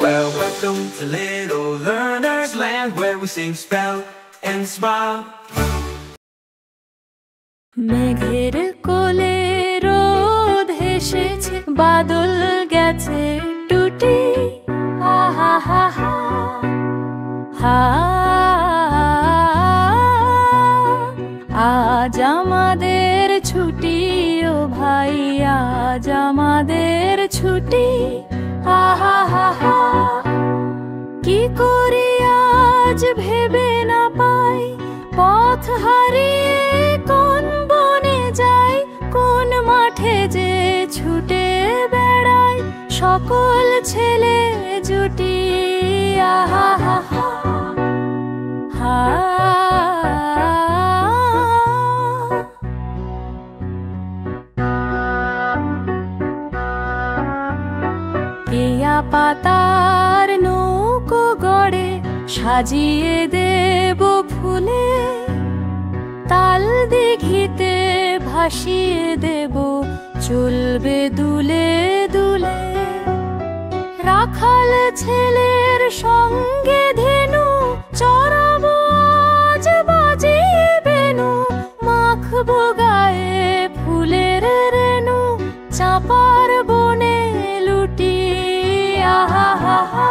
Well, welcome to Little Learner's Land, where we sing, spell, and smile. মেঘের কোলে রোদ হেসেছে, বাদল গেছে টুটি। হা হা হা হা হা। আজ আমাদের ছুটি, ও ভাই আজ আমাদের ছুটি। হা হা হা হা। কি করি আজ ভেবে না পাই, পথ হারিয়ে কোন বনে যাই, কোন মাঠে যে ছুটে বেড়াই সকল ছেলে জুটি। আহা হা হা হা। কেয়া পাতার নৌকো গড়ে সাজিয়ে দেব ফুলে, তাল দিঘিতে ভাসিয়ে দেব চলবে দুলে দুলে। রাখাল ছেলের সঙ্গে ধেনু চড়াবো আজ বাজিয়ে বেনু, মাখবো গায়ে ফুলের রেণু চাঁপার বনে লুটি। আহা হা হা।